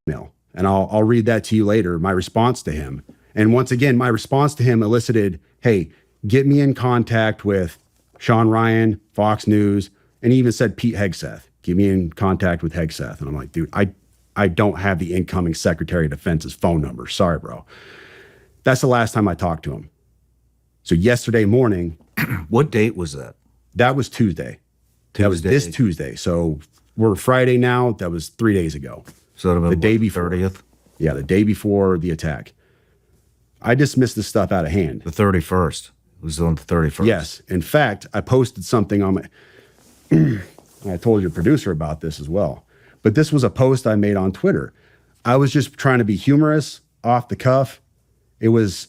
email. And I'll read that to you later, my response to him. And once again, my response to him elicited, hey, get me in contact with Sean Ryan, Fox News, and he even said Pete Hegseth. Get me in contact with Hegseth. And I'm like, dude, I don't have the incoming Secretary of Defense's phone number. Sorry, bro. That's the last time I talked to him. So yesterday morning. What date was that? That was Tuesday. That was this Tuesday. So we're Friday now. That was 3 days ago. So the day before. 30th? Yeah, the day before the attack. I dismissed this stuff out of hand. The 31st. It was on the 31st. Yes. In fact, I posted something on my... I told your producer about this as well. But this was a post I made on Twitter. I was just trying to be humorous, off the cuff. It was...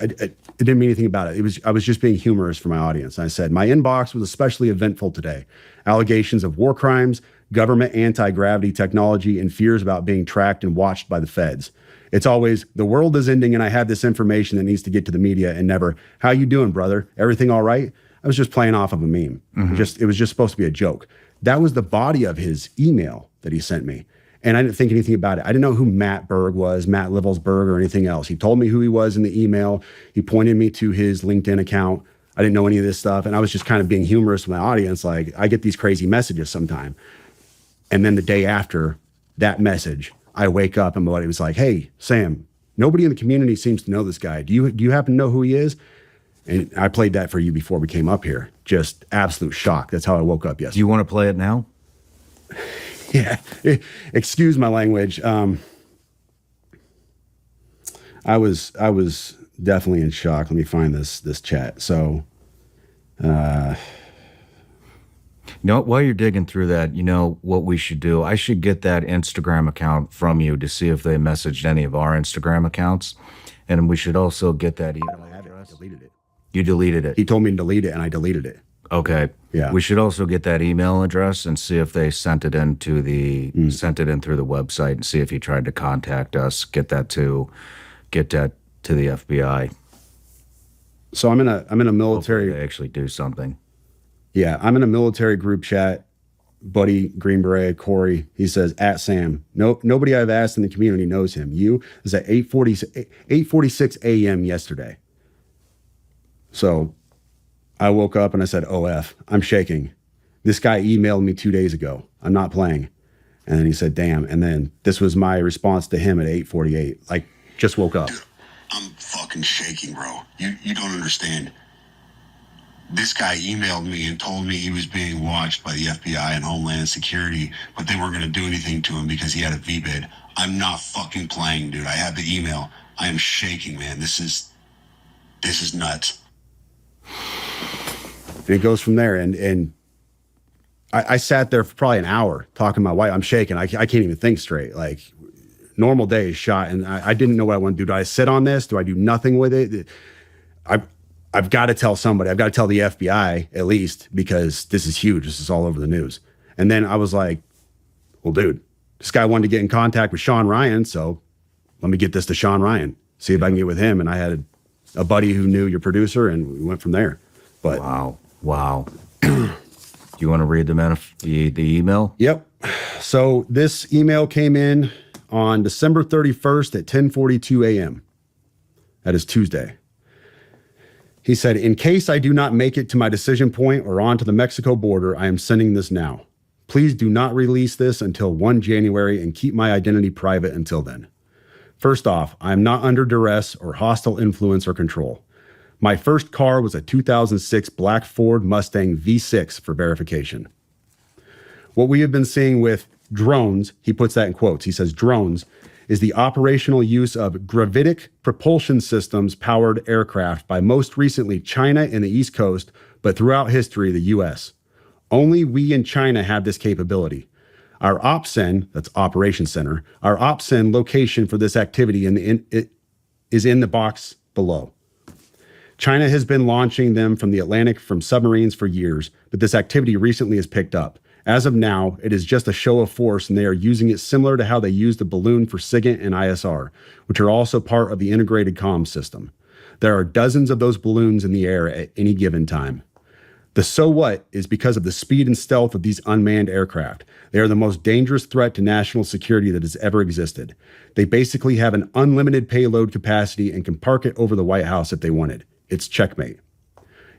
I didn't mean anything about it. I was just being humorous for my audience. I said, my inbox was especially eventful today. Allegations of war crimes, government anti-gravity technology, and fears about being tracked and watched by the feds. It's always, the world is ending and I have this information that needs to get to the media, and never, how you doing, brother? Everything all right? I was just playing off of a meme. It was just supposed to be a joke. That was the body of his email that he sent me. And I didn't think anything about it. I didn't know who Matt Berg was, Matt Livelsberg, or anything else. He told me who he was in the email. He pointed me to his LinkedIn account. I didn't know any of this stuff. And I was just kind of being humorous with my audience. Like, I get these crazy messages sometime. And then the day after that message, I wake up and my buddy was like, hey, Sam, nobody in the community seems to know this guy. Do you happen to know who he is? And I played that for you before we came up here. Just absolute shock. That's how I woke up yesterday. Do you want to play it now? Yeah, excuse my language. I was definitely in shock. Let me find this chat. So, while you're digging through that, you know what we should do? I should get that Instagram account from you to see if they messaged any of our Instagram accounts, and we should also get that email address. I deleted it. You deleted it. He told me to delete it, and I deleted it. Okay. Yeah. We should also get that email address and see if they sent it in through the website, and see if he tried to contact us. Get that to the FBI. So I'm in a military. Hopefully they actually do something. Yeah, I'm in a military group chat. Buddy Green Beret Corey, he says @Sam. No, nobody I've asked in the community knows him. You is at 8:46 a.m. yesterday. So I woke up and I said, OF, I'm shaking. This guy emailed me 2 days ago. I'm not playing. And then he said, damn. And then this was my response to him at 8:48. Like, just woke up. Dude, I'm fucking shaking, bro. You don't understand. This guy emailed me and told me he was being watched by the FBI and Homeland Security, but they weren't going to do anything to him because he had a VBID. I'm not fucking playing, dude. I have the email. I am shaking, man. This is nuts. And it goes from there. And I sat there for probably an hour talking to my wife. I'm shaking. I can't even think straight. Like, normal day is shot. And I didn't know what I want to do. Do I sit on this? Do I do nothing with it? I've got to tell somebody. I've got to tell the FBI at least, because this is huge. This is all over the news. And then I was like, well, dude, this guy wanted to get in contact with Sean Ryan. So let me get this to Sean Ryan, see if I can get with him. And I had a buddy who knew your producer, and we went from there. But Wow. Do you want to read the email? Yep. So this email came in on December 31st at 10:42 a.m. That is Tuesday. He said, in case I do not make it to my decision point or onto the Mexico border, I am sending this now. Please do not release this until 1 January and keep my identity private until then. First off, I am not under duress or hostile influence or control. My first car was a 2006 black Ford Mustang V6 for verification. What we have been seeing with drones, he puts that in quotes, he says drones, is the operational use of gravitic propulsion systems powered aircraft by most recently China and the East Coast, but throughout history, the US. Only we in China have this capability. Our OPSEN, that's Operations Center, our OPSEN location for this activity is in the box below. China has been launching them from the Atlantic from submarines for years, but this activity recently has picked up. As of now, it is just a show of force, and they are using it similar to how they use the balloon for SIGINT and ISR, which are also part of the integrated comms system. There are dozens of those balloons in the air at any given time. The so what is because of the speed and stealth of these unmanned aircraft. They are the most dangerous threat to national security that has ever existed. They basically have an unlimited payload capacity and can park it over the White House if they wanted. It's checkmate.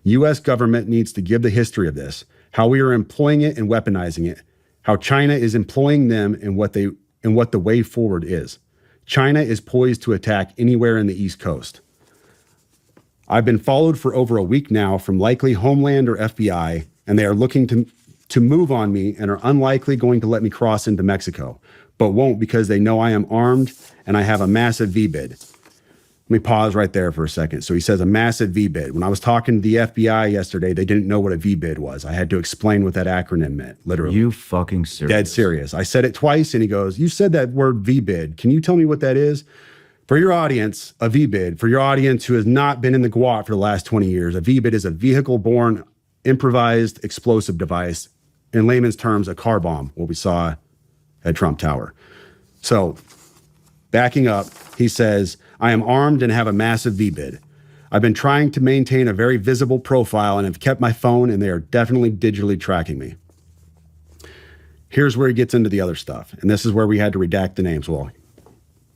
U.S. government needs to give the history of this, how we are employing it and weaponizing it, how China is employing them and what the way forward is. China is poised to attack anywhere in the East Coast. I've been followed for over a week now from likely Homeland or FBI, and they are looking to move on me and are unlikely going to let me cross into Mexico, but won't because they know I am armed and I have a massive VBID. Let me pause right there for a second. So he says a massive VBID. When I was talking to the FBI yesterday, they didn't know what a VBID was. I had to explain what that acronym meant, literally. You fucking serious? Dead serious. I said it twice and he goes, you said that word VBID. Can you tell me what that is? For your audience, a VBID, for your audience who has not been in the GWOT for the last 20 years, a VBID is a vehicle-borne improvised explosive device. In layman's terms, a car bomb, what we saw at Trump Tower. So, backing up, he says, I am armed and have a massive VBID. I've been trying to maintain a very visible profile and have kept my phone, and they are definitely digitally tracking me. Here's where he gets into the other stuff, and this is where we had to redact the names. Well,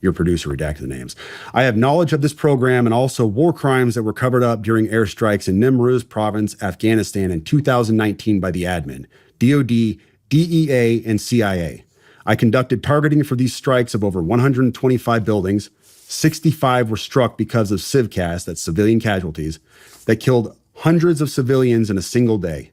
your producer redacted the names. I have knowledge of this program and also war crimes that were covered up during airstrikes in Nimruz province, Afghanistan in 2019 by the admin, DOD, DEA, and CIA. I conducted targeting for these strikes of over 125 buildings. 65 were struck because of civcas, that's civilian casualties, that killed hundreds of civilians in a single day.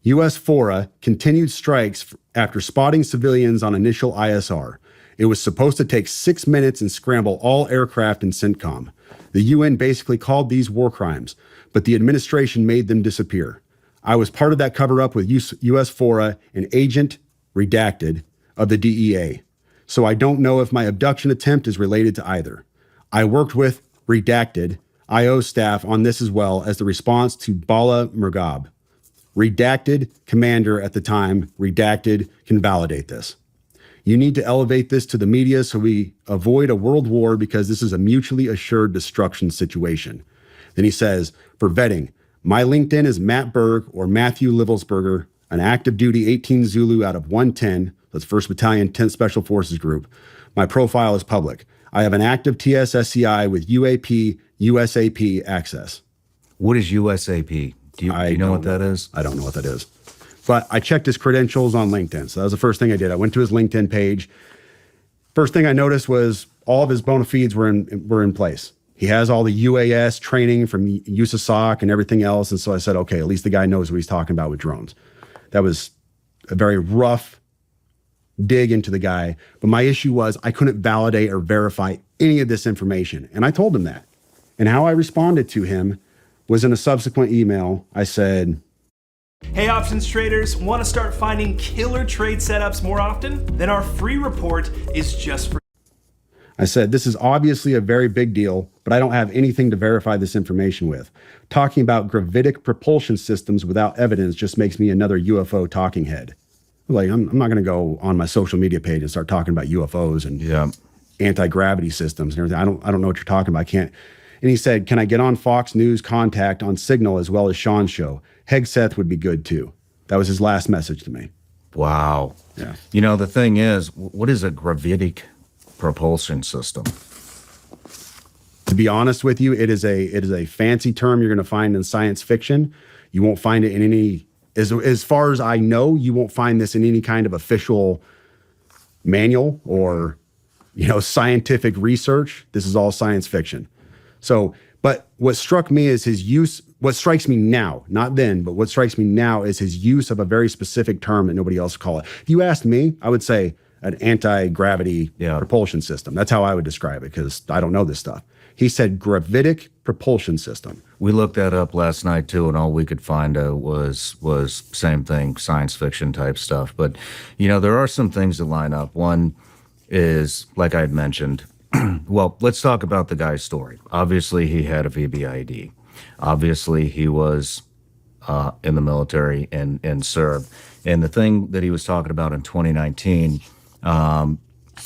U.S. FORA continued strikes after spotting civilians on initial ISR. It was supposed to take 6 minutes and scramble all aircraft in CENTCOM. The UN basically called these war crimes, but the administration made them disappear. I was part of that cover-up with U.S. FORA, an agent, redacted, of the DEA. So I don't know if my abduction attempt is related to either. I worked with, redacted, IO staff on this as well as the response to Bala Murghab. Redacted commander at the time, redacted can validate this. You need to elevate this to the media so we avoid a world war because this is a mutually assured destruction situation. Then he says, for vetting, my LinkedIn is Matt Berg or Matthew Livelsberger, an active duty 18 Zulu out of 110, that's 1st Battalion, 10th Special Forces Group. My profile is public. I have an active TSSCI with UAP, USAP access. What is USAP? Do you know what that is? I don't know what that is. But I checked his credentials on LinkedIn. So that was the first thing I did. I went to his LinkedIn page. First thing I noticed was all of his bona fides were in place. He has all the UAS training from USASOC and everything else. And so I said, okay, at least the guy knows what he's talking about with drones. That was a very rough dig into the guy. But my issue was I couldn't validate or verify any of this information. And I told him that. And how I responded to him was in a subsequent email. I said, hey options traders, want to start finding killer trade setups more often? Then our free report is just for I said, this is obviously a very big deal, but I don't have anything to verify this information with. Talking about gravitic propulsion systems without evidence just makes me another UFO talking head. Like, I'm not going to go on my social media page and start talking about UFOs and anti-gravity systems and everything. I don't know what you're talking about. I can't. And he said, can I get on Fox News Contact on Signal as well as Sean's show? Hegseth would be good too. That was his last message to me. Wow. Yeah. You know, the thing is, what is a gravitic propulsion system? To be honest with you, it is a fancy term you're going to find in science fiction. You won't find it in any, as far as I know, you won't find this in any kind of official manual or, scientific research. This is all science fiction. So, but what struck me is his use, what strikes me now, not then, but what strikes me now is his use of a very specific term that nobody else would call it. If you asked me, I would say an anti-gravity propulsion system. That's how I would describe it because I don't know this stuff. He said gravitic propulsion system. We looked that up last night too, and all we could find was same thing, science fiction type stuff. But, there are some things that line up. One is, like I had mentioned, well, let's talk about the guy's story. Obviously, he had a VBID. Obviously, he was in the military and served. And the thing that he was talking about in 2019,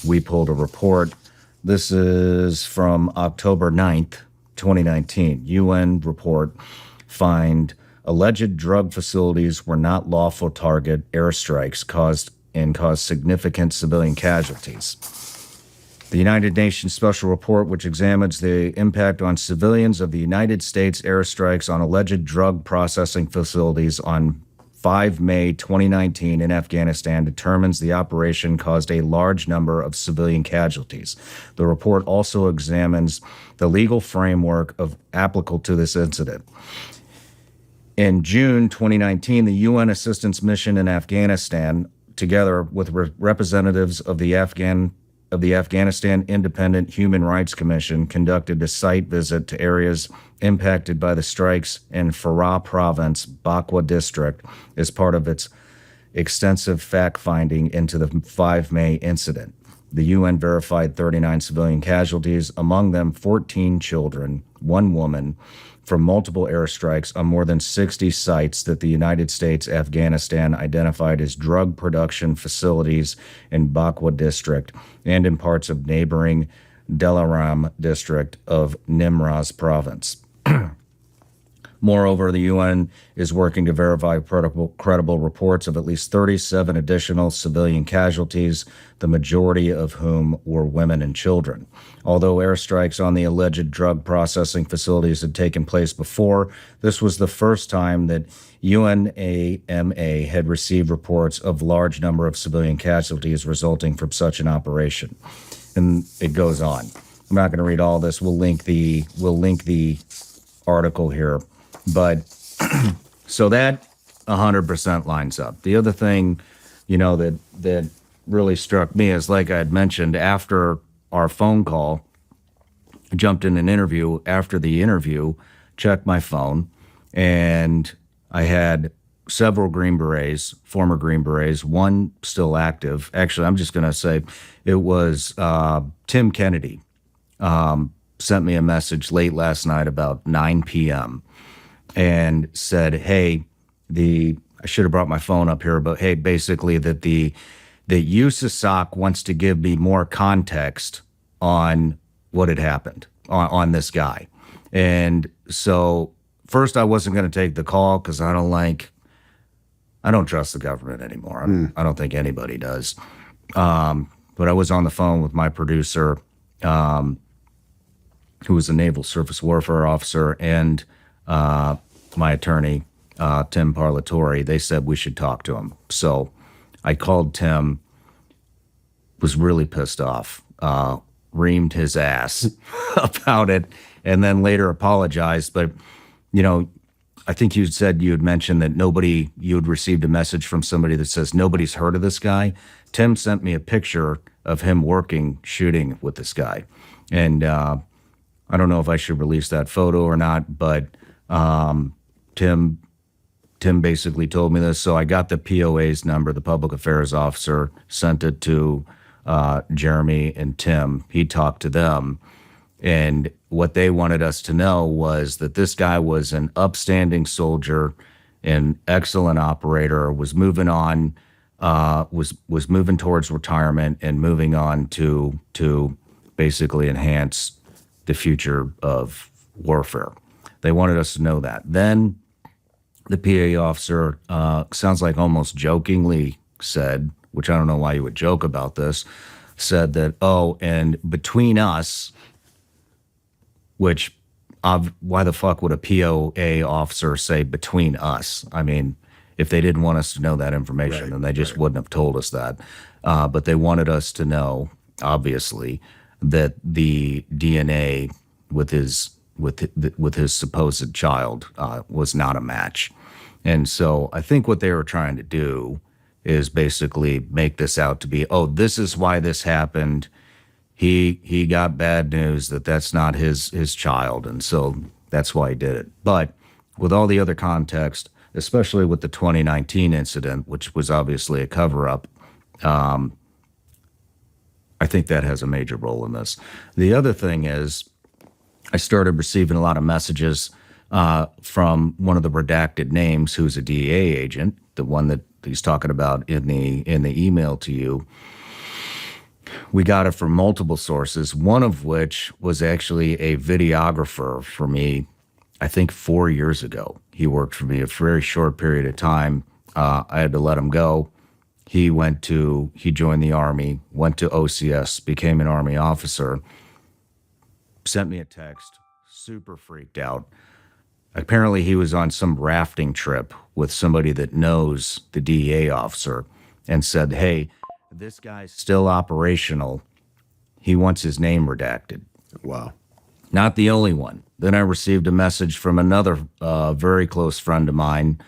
we pulled a report. This is from October 9th, 2019. UN report find Alleged drug facilities were not lawful target airstrikes caused significant civilian casualties. The United Nations Special Report, which examines the impact on civilians of the United States airstrikes on alleged drug processing facilities on 5 May 2019 in Afghanistan, determines the operation caused a large number of civilian casualties. The report also examines the legal framework applicable to this incident. In June 2019, the UN assistance mission in Afghanistan, together with representatives of the Afghanistan Independent Human Rights Commission, conducted a site visit to areas impacted by the strikes in Farah Province, Bakwa District, as part of its extensive fact-finding into the 5 May incident. The UN verified 39 civilian casualties, among them 14 children, 1 woman, from multiple airstrikes on more than 60 sites that the United States Afghanistan identified as drug production facilities in Bakwa District and in parts of neighboring Delaram District of Nimraz Province. Moreover, the UN is working to verify credible reports of at least 37 additional civilian casualties, the majority of whom were women and children. Although airstrikes on the alleged drug processing facilities had taken place before, this was the first time that UNAMA had received reports of large number of civilian casualties resulting from such an operation. And it goes on. I'm not going to read all this. We'll link the article here. But so that 100% lines up. The other thing, that really struck me is, like I had mentioned, after our phone call, I jumped in an interview. After the interview, checked my phone, and I had several Green Berets, former Green Berets, one still active. Actually, I'm just going to say it was Tim Kennedy sent me a message late last night about 9 p.m. and said, hey, I should have brought my phone up here, but hey, basically that USASOC wants to give me more context on what had happened on this guy. And so first I wasn't going to take the call because I don't trust the government anymore. I don't think anybody does. But I was on the phone with my producer, who was a naval surface warfare officer, and my attorney, Tim Parlatore. They said we should talk to him. So I called Tim, was really pissed off, reamed his ass about it, and then later apologized. But, I think you had mentioned that you had received a message from somebody that says nobody's heard of this guy. Tim sent me a picture of him shooting with this guy. And I don't know if I should release that photo or not, but Tim basically told me this. So I got the POA's number, the public affairs officer, sent it to Jeremy and Tim. He talked to them. And what they wanted us to know was that this guy was an upstanding soldier, an excellent operator, was moving on, was moving towards retirement and moving on to basically enhance the future of warfare. They wanted us to know that. Then the PA officer, sounds like almost jokingly said, which I don't know why you would joke about this, said that, and between us, which why the fuck would a POA officer say between us? I mean, if they didn't want us to know that information, then they just wouldn't have told us that. But they wanted us to know, obviously, that the DNA with his supposed child was not a match. And so I think what they were trying to do is basically make this out to be, this is why this happened. He got bad news that that's not his child, and so that's why he did it. But with all the other context, especially with the 2019 incident, which was obviously a cover-up, I think that has a major role in this. The other thing is, I started receiving a lot of messages from one of the redacted names, who's a DEA agent, the one that he's talking about in the email to you. We got it from multiple sources, one of which was actually a videographer for me I think 4 years ago. He worked for me a very short period of time. I had to let him go. He joined the Army, went to OCS, became an Army officer, sent me a text, super freaked out. Apparently he was on some rafting trip with somebody that knows the DEA officer and said, hey, this guy's still operational. He wants his name redacted. Wow. Not the only one. Then I received a message from another very close friend of mine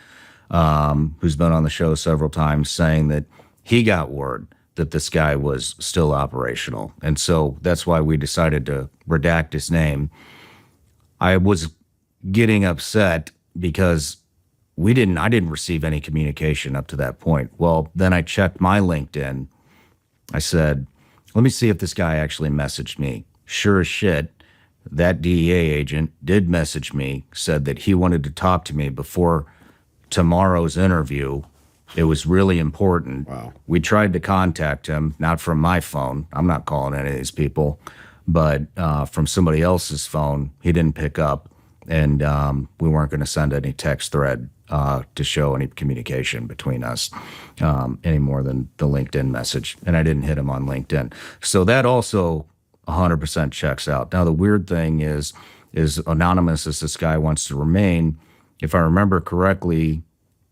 who's been on the show several times saying that he got word that this guy was still operational. And so that's why we decided to redact his name. I was getting upset because I didn't receive any communication up to that point. Well, then I checked my LinkedIn. I said, let me see if this guy actually messaged me. Sure as shit, that DEA agent did message me, said that he wanted to talk to me before tomorrow's interview. It was really important. Wow. We tried to contact him, not from my phone. I'm not calling any of these people, but from somebody else's phone. He didn't pick up, and we weren't going to send any text thread to show any communication between us any more than the LinkedIn message. And I didn't hit him on LinkedIn. So that also 100% checks out. Now, the weird thing is anonymous as this guy wants to remain, if I remember correctly,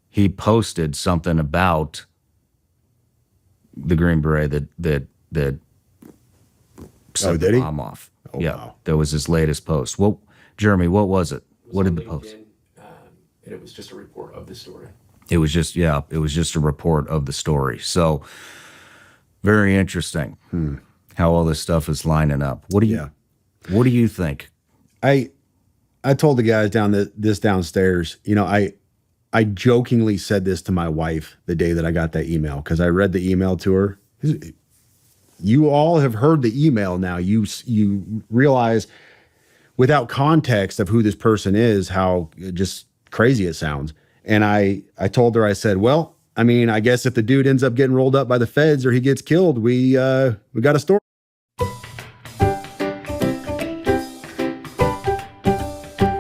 he posted something about the Green Beret that set did the he? bomb off. Oh, Yeah, wow. that was his latest post. Well, Jeremy, what was it? What did the post? And it was just a report of the story. It was just a report of the story. So very interesting how all this stuff is lining up. What do you think? I told the guys this downstairs, I jokingly said this to my wife the day that I got that email, because I read the email to her. You all have heard the email now. You realize without context of who this person is, how just crazy it sounds. And I told her, I said, well, I mean, I guess if the dude ends up getting rolled up by the feds or he gets killed, we got a story.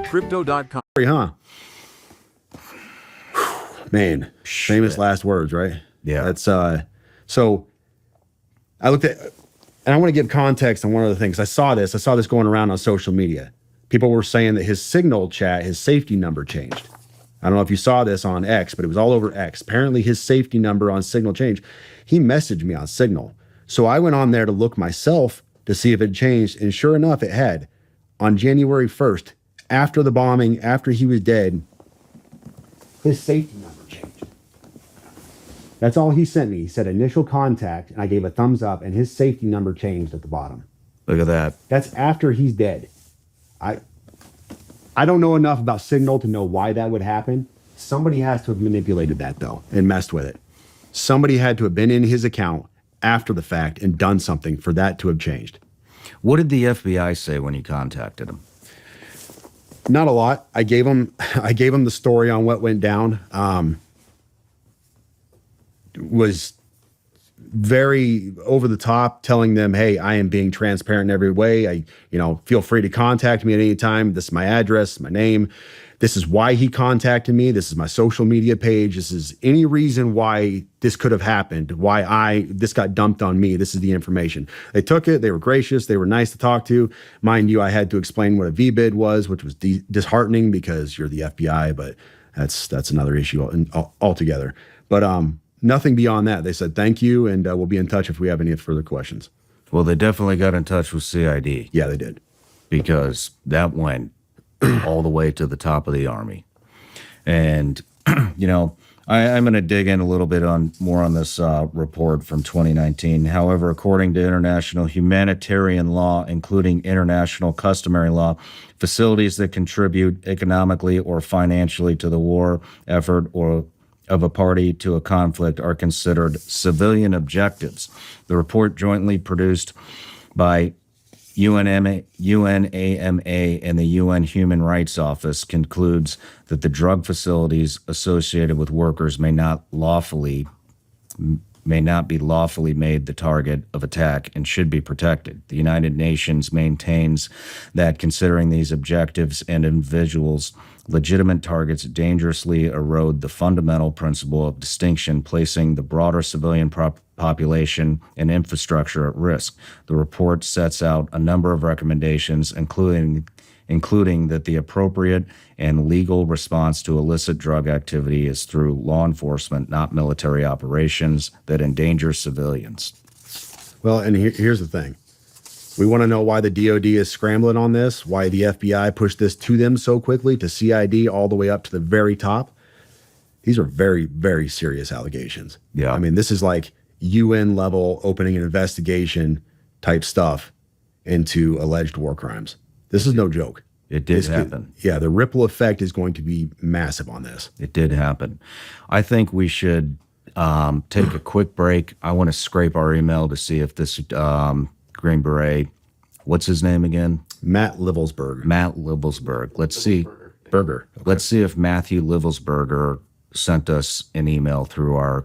Crypto.com. Huh? Man, famous last words, right? Yeah. That's so I looked at, and I want to give context on one of the things. I saw this going around on social media. People were saying that his Signal chat, his safety number changed. I don't know if you saw this on X, but it was all over X. Apparently his safety number on Signal changed. He messaged me on Signal. So I went on there to look myself to see if it changed. And sure enough, it had. On January 1st, after the bombing, after he was dead, his safety number changed. That's all he sent me. He said initial contact, and I gave a thumbs up, and his safety number changed at the bottom. Look at that. That's after he's dead. I don't know enough about Signal to know why that would happen. Somebody has to have manipulated that, though, and messed with it. Somebody had to have been in his account after the fact and done something for that to have changed. What did the FBI say when you contacted him? Not a lot. I gave him the story on what went down. Was very over the top, telling them, hey, I am being transparent in every way. Feel free to contact me at any time. This is my address, my name. This is why he contacted me. This is my social media page. This is any reason why this could have happened, why this got dumped on me. This is the information. They took it. They were gracious. They were nice to talk to. Mind you, I had to explain what a VBID was, which was disheartening because you're the FBI, but that's another issue altogether. But nothing beyond that. They said, thank you, and we'll be in touch if we have any further questions. Well, they definitely got in touch with CID. Yeah, they did. Because that went all the way to the top of the Army. And, I'm going to dig in a little bit more on this report from 2019. However, according to international humanitarian law, including international customary law, facilities that contribute economically or financially to the war effort or of a party to a conflict are considered civilian objectives. The report, jointly produced by UNAMA and the UN Human Rights Office, concludes that the drug facilities associated with workers may not lawfully may not be lawfully made the target of attack and should be protected. The United Nations maintains that considering these objectives and individuals legitimate targets dangerously erode the fundamental principle of distinction, placing the broader civilian population and infrastructure at risk. The report sets out a number of recommendations, including that the appropriate and legal response to illicit drug activity is through law enforcement, not military operations that endanger civilians. Well, and here's the thing. We want to know why the DOD is scrambling on this, why the FBI pushed this to them so quickly, to CID all the way up to the very top. These are very, very serious allegations. Yeah. I mean, this is like UN level opening an investigation type stuff into alleged war crimes. This is no joke. It did happen. Yeah, the ripple effect is going to be massive on this. It did happen. I think we should take a quick break. I want to scrape our email to see if this Green Beret, what's his name again? Matt Livelsberg. Matt Livelsberg. Let's see. Burger. Okay. Let's see if Matthew Livelsberger sent us an email through our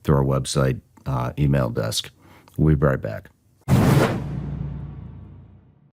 website email desk. We'll be right back.